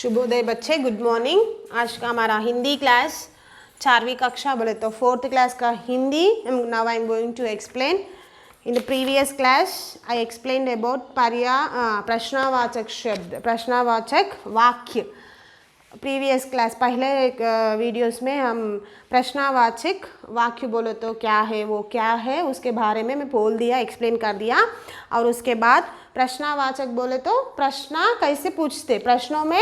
शुभोदय बच्चे, good morning. आज का हमारा हिंदी क्लास 4वीं कक्षा बोले तो 4th क्लास का Hindi. Now I am going to explain. In the previous class I explained about प्रश्नवाचक शब्द, प्रश्नवाचक वाक्य। प्रीवियस क्लास पहले एक वीडियोस में हम प्रश्नवाचक वाक्य बोले तो क्या है, वो क्या है, उसके बारे में मैं बोल दिया, एक्सप्लेन कर दिया। और उसके बाद प्रश्नवाचक बोले तो प्रश्न कैसे पूछते, प्रश्नों में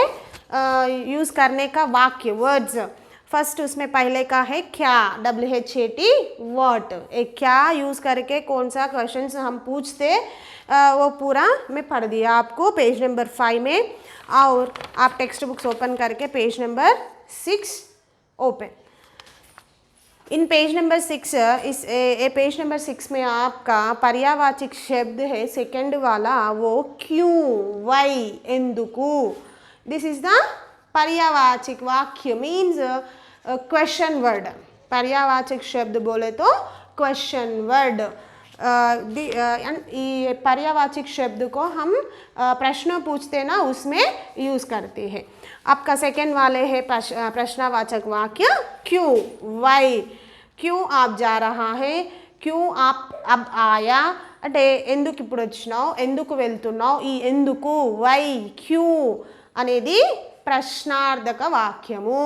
यूज़ करने का वाक्य, वर्ड्स। फर्स्ट उसमें पहले का है क्या, WHAT व्हाट, एक क्या यूज़ करके कौन सा क्वेश्चन हम पूछते, वो पूरा मैं पढ़ दिया आपको पेज नंबर 5 में। और आप टेक्स्ट बुक्स ओपन करके पेज नंबर 6 ओपन। इन पेज नंबर 6 पेज नंबर 6 में आपका पर्यायवाचक शब्द है सेकंड वाला, वो क्यों, वाई, ఎందుకు। दिस इज द पर्यायवाचक वाक्य, मीन्स क्वेश्चन वर्ड। पर्यायवाचक शब्द बोले तो क्वेश्चन वर्ड। ये पर्यायवाचक शब्द को हम प्रश्न पूछते ना, उसमें यूज़ करते हैं। आपका सेकंड वाले है प्रश्नवाचक वाक्य क्यों, वाई, क्यों आप जा रहा है, क्यों आप अब आया, అంటే ఎందుకు ఇప్పుడు వచ్చినావు, ఎందుకు వెళ్తున్నావు, ఈ ఎందుకు, వై, క్యూ అనేది प्रश्नार्थक वाक्यमु,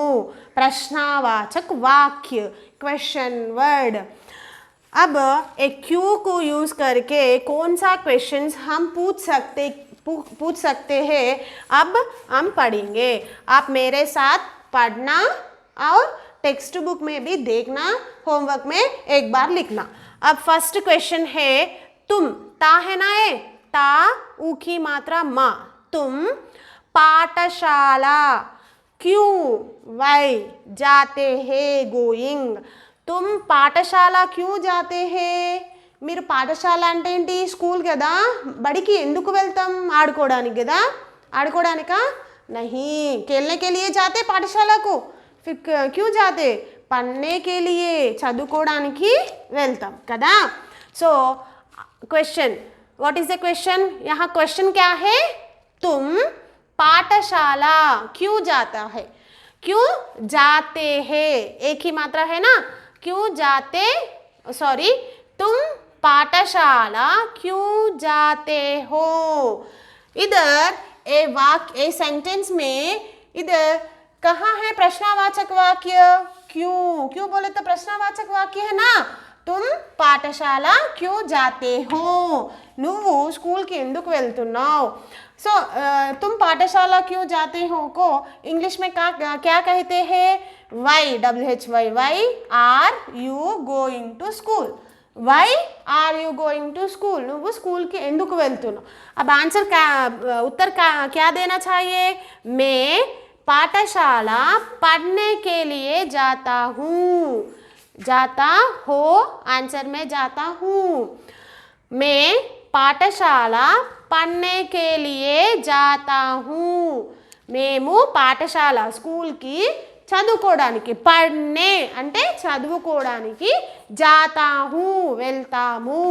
प्रश्नवाचक वाक्य, क्वेश्चन वर्ड। अब एक क्यों को यूज़ करके कौन सा क्वेश्चंस हम पूछ सकते हैं, अब हम पढ़ेंगे। आप मेरे साथ पढ़ना और टेक्स्ट बुक में भी देखना, होमवर्क में एक बार लिखना। अब फर्स्ट क्वेश्चन है तुम, ता है ना, ये ता ऊ की मात्रा मा, तुम पाठशाला क्यों, वाई, जाते हैं, गोइंग। तुम పాఠశాల क्यों जाते हैं, మీరు పాఠశాల అంటే ఏంటి, స్కూల్ కదా, బడికి ఎందుకు వెళ్తాం, ఆడుకోవడానికి కదా, ఆడుకోవడానికా, नहीं, खेलने के लिए जाते పాఠశాల को, फिर क्यों जाते, पढ़ने के लिए, చదువుకోవడానికి వెళ్తాం కదా। So question, what is the question, यहाँ क्वेश्चन क्या है, तुम पाठशाला क्यों जाता है, क्यों जाते हैं, एक ही मात्रा है ना, क्यों जाते, सॉरी, तुम पाठशाला क्यों जाते हो। इधर ए सेंटेंस में इधर कहाँ है प्रश्नवाचक वाक्य, क्यों, क्यों बोले तो प्रश्नवाचक वाक्य है ना, तुम पाठशाला क्यों जाते हो, నువ్వు స్కూల్కి ఎందుకు వెళ్తున్నావు। सो तुम पाठशाला क्यों जाते हो को इंग्लिश में क्या कहते हैं, why, WHY, why are you going to school, why are you going to school, నువ్వు స్కూల్కి ఎందుకు వెళ్తున్నావు। अब आंसर उत्तर क्या देना चाहिए, मैं पाठशाला पढ़ने के लिए जाता हूँ, जाता हो, आंसर में जाता हूँ, मैं पाठशाला पढ़ने के लिए जाता हूँ। మేము పాఠశాల స్కూల్కి చదువుకోవడానికి, పढ़ने అంటే చదువుకోవడానికి, जाता हूँ వెళ్తాము।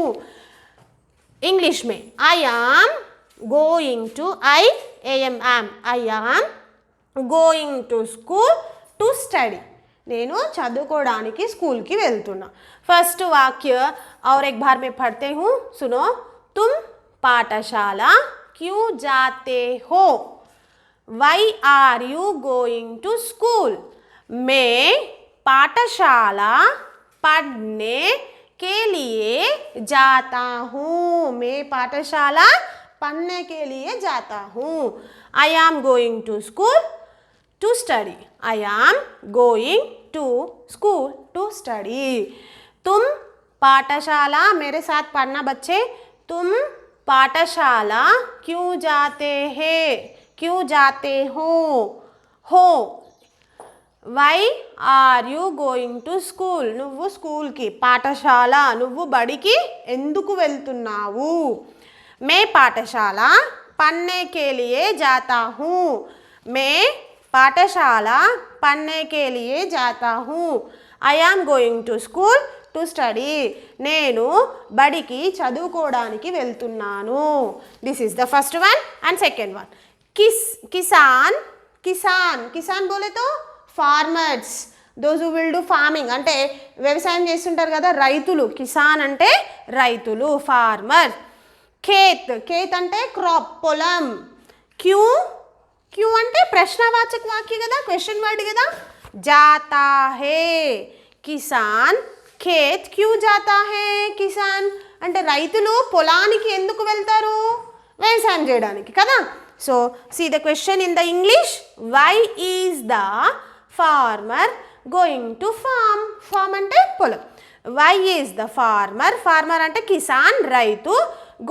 ఇంగ్లీష్ में I am going to, I am going to school to study, నేను చదువుకోవడానికి స్కూల్కి వెళ్తున్నా। फर्स्ट वाक्य और एक बार मैं पढ़ते हूँ, सुनो। तुम पाठशाला क्यों जाते हो, why are you going to school, मैं पाठशाला पढ़ने के लिए जाता हूँ, मैं पाठशाला पढ़ने के लिए जाता हूँ। I am going to school to study, I am going to school to study। तुम पाठशाला, मेरे साथ पढ़ना बच्चे, तुम पाठशाला क्यों जाते हैं, क्यों जाते हो, why are you going to school, నువ్వు స్కూల్కి, పాఠశాల నువ్వు బడికి ఎందుకు వెళ్తున్నావు, मैं पाठशाला पढ़ने के लिए जाता हूँ, मैं पाठशाला पढ़ने के लिए जाता हूँ। I am going to school to study, నేను బడికి చదువుకోవడానికి వెళ్తున్నాను। This is the first one and second one. किसान కిసాన్, కిసాన్ బోలే తో farmers, those who will do farming అంటే వ్యవసాయం చేస్తుంటారు కదా రైతులు, కిసాన్ అంటే రైతులు ఫార్మర్. ఖేత్, ఖేత్ అంటే క్రాప్ పొలం. క్యూ, క్యూ అంటే ప్రశ్నవాచక వాక్య కదా, క్వశ్చన్ వర్డ్ కదా. జాతా హే కిసాన్ ఖేత్ క్యూ జాతా హే, కిసాన్ అంటే రైతులు పొలానికి ఎందుకు వెళ్తారు, వ్యవసాయం చేయడానికి కదా. So see the question in the English, why is the farmer going to farm, farm అంటే పొలం. Why is the farmer, farmer అంటే కిసాన్ రైతు,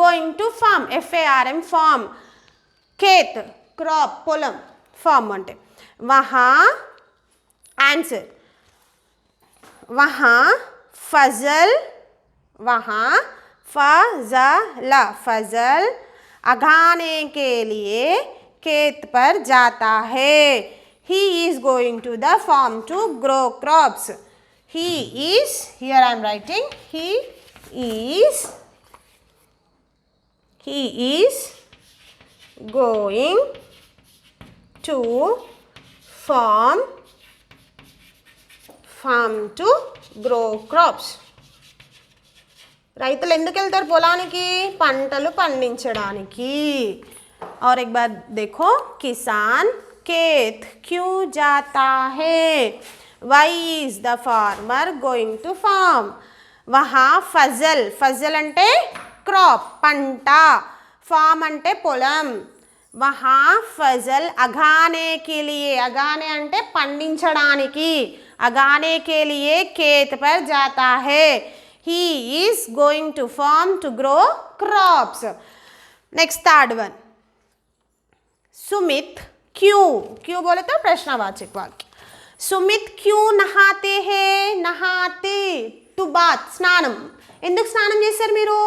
going to farm FARM farm, ఖేత్ క్రాప్ పొలం, ఫార్మ్ అంటే. వహా ఆన్సర్, వహా ఫజల్, वहाँ फजल, फजल उगाने के लिए खेत पर जाता है. He is going to the farm to grow crops. He is, here I am writing, he is going to farm to grow crops. రైతులు ఎందుకు వెళ్తారు పొలానికి, పంటలు పండించడానికి. और एक बार देखो, किसान खेत क्यों जाता है, why is the farmer going to farm. वहाँ फजल, फजल అంటే క్రాప్ పంట, ఫార్మ్ అంటే పొలం. वहाँ फजल अगाने के लिए, अगाने అంటే పండించడానికి, अगाने के लिए खेत पर जाता है. He is going to farm to grow crops. Next third one, Sumit क्यों, क्यों बोले तो प्रश्नवाचक वाक्य. सुमित क्यों नहाते हैं, नहाते టు బాత్ స్నానం, ఎందుకు స్నానం చేస్తారు మీరు,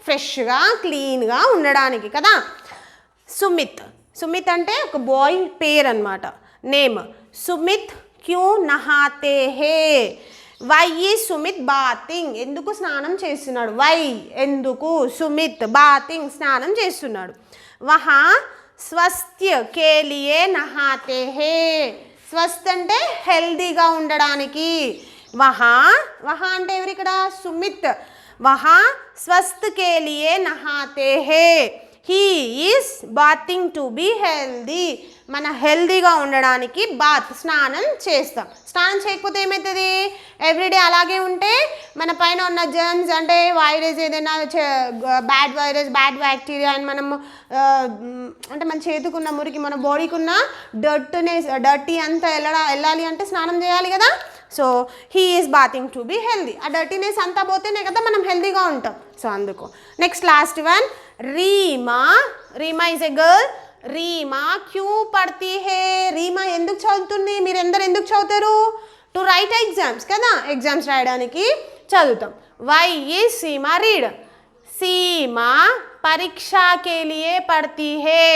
ఫ్రెష్గా క్లీన్గా ఉండడానికి కదా. సుమిత్, సుమిత్ అంటే ఒక బాయ్ పేరు అనమాట, నేమ్. సుమిత్ క్యూ నహాతే హే, వై ఈ సుమిత్ బాతింగ్, ఎందుకు స్నానం చేస్తున్నాడు, వై ఎందుకు, సుమిత్ బాతింగ్ స్నానం చేస్తున్నాడు. వహా స్వస్థ్య కే లియే నహాతే హే, స్వస్థ అంటే హెల్దీగా ఉండడానికి. వహా, వహా అంటే ఎవరు ఇక్కడ, సుమిత్. వహా స్వస్థ కే లియే నహాతే హే, he is bathing to be healthy, మన హెల్దీగా ఉండడానికి బాత్ స్నానం చేస్తాం. స్నానం చేయకపోతే ఏమవుతుంది, ఎవ్రీడే అలాగే ఉంటే మన పైన ఉన్న జర్మ్స్ అంటే వైరస్ ఏదైనా బ్యాడ్ వైరస్ బ్యాడ్ బ్యాక్టీరియా అని మనం అంటే మన చేతికున్న మురికి మన బాడీకి ఉన్న డర్టీ అంతా వెళ్ళాలి అంటే స్నానం చేయాలి కదా. So he is bathing to be healthy, ఆ డర్టీనెస్ అంతా పోతేనే కదా మనం హెల్దీగా ఉంటాం. సో అందుకు. Next last one, Reema, Reema is a girl. Reema క్యూ పడతీ హే, రీమా ఎందుకు చదువుతుంది, మీరు ఎందుకు చదువుతారు, టు రైట్ ఎగ్జామ్స్ కదా, ఎగ్జామ్స్ రాయడానికి చదువుతాం. Why is Seema read, Seema పరీక్షా కే లియే పడతీ హే,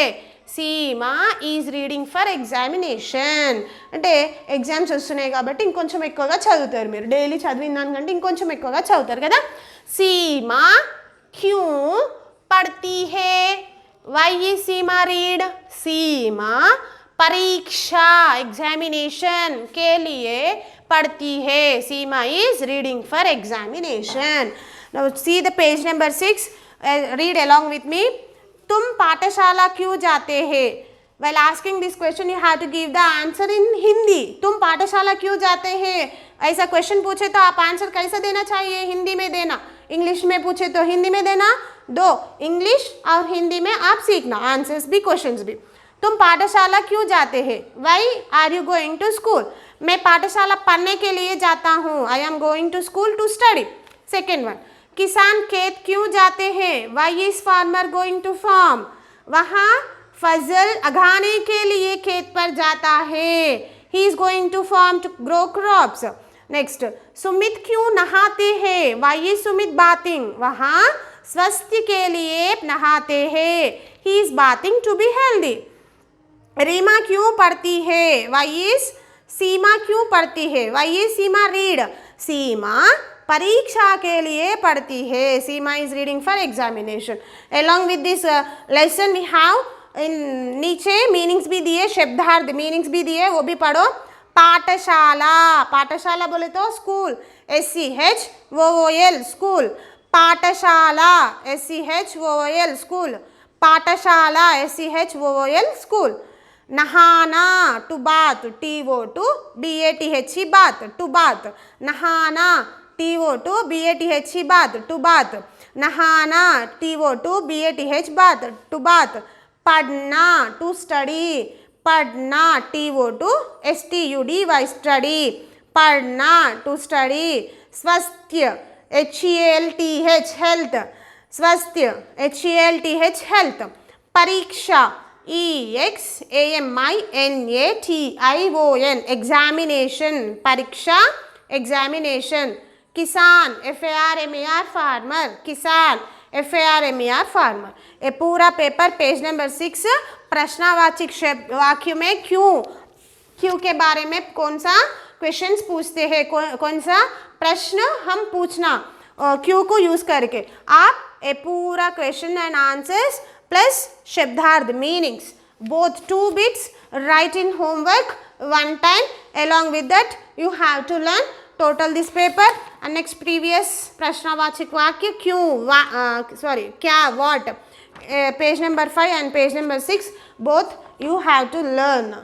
Seema is reading for examination, అంటే ఎగ్జామ్స్ వస్తున్నాయి కాబట్టి ఇంకొంచెం ఎక్కువగా చదువుతారు మీరు, డైలీ చదివిన దానికంటే ఇంకొంచెం ఎక్కువగా చదువుతారు కదా. సీమా క్యూ పడతీ హే, why is Seema read, Seema परीक्षा एग्जामिनेशन के लिए पढ़ती है, सीमा is reading for examination. Now see the page number 6, read along with me. तुम पाठशाला क्यों जाते हैं, while asking this question you have to give the answer in Hindi. तुम पाठशाला क्यों जाते हैं, ऐसा क्वेश्चन पूछे तो आप आंसर कैसा देना चाहिए, हिंदी में देना, इंग्लिश में पूछे तो हिंदी में देना, दो इंग्लिश और हिंदी में आप सीखना, आंसर्स भी क्वेश्चंस भी. तुम पाठशाला क्यों जाते हैं, why are you going to school, मैं पाठशाला पढ़ने के लिए जाता हूँ, I am going to school to study. Second one, किसान खेत क्यों जाते हैं, why is farmer going to farm, वहाँ फजल उगाने के लिए खेत पर जाता है, he is going to farm to grow crops. Next, Sumit क्यों नहाते हैं, वाई इज सुमित बाथिंग, वहाँ स्वास्थ्य के लिए नहाते हैं, he is bathing to be healthy. Reema क्यों पढ़ती है, वाई इज सीमा क्यों पढ़ती है, why is Seema read, Seema परीक्षा के लिए पढ़ती है, Seema is reading for examination. Along with this lesson we have नीचे मीनिंग्स भी दिए, शब्दार्थ मीनिंग्स भी दिए, वो भी पढ़ो। पाठशाला, पाठशाला बोले तो स्कूल, SCHOOL स्कूल, पाठशाला SCHOOL स्कूल, पाठशाला SCHOOL स्कूल। नहाना, to bath, TOTBATH bath, to bath, नहाना, TOTBATH बाथ, टू बाथ, नहाना, TOTBATH बाथ, टू बाथ। पढ़ना, टू स्टडी, पढ़ना, TOTSTUDY स्टडी, पढ़ना, टू स्टडी। स्वास्थ्य, HEALTH हेल्थ, स्वास्थ्य HEALTH हेल्थ। परीक्षा, EXAMINATION एग्जामिनेशन, परीक्षा एग्जामिनेशन। किसान, FARMER फार्मर, किसान FARMER फार्मर। ये पूरा पेपर पेज नंबर 6 प्रश्नवाचक शब्द वाक्य में क्यों के बारे में कौन सा क्वेश्चंस पूछते हैं, कौन सा प्रश्न हम पूछना क्यों को यूज करके। आप ये पूरा क्वेश्चन एंड आंसर्स प्लस शब्दार्थ meanings both 2 bits write in homework one time. Along with that you have to learn total this paper and next previous प्रश्नवाचक वाक्य क्या, what, page number 5 and page number 6 both you have to learn.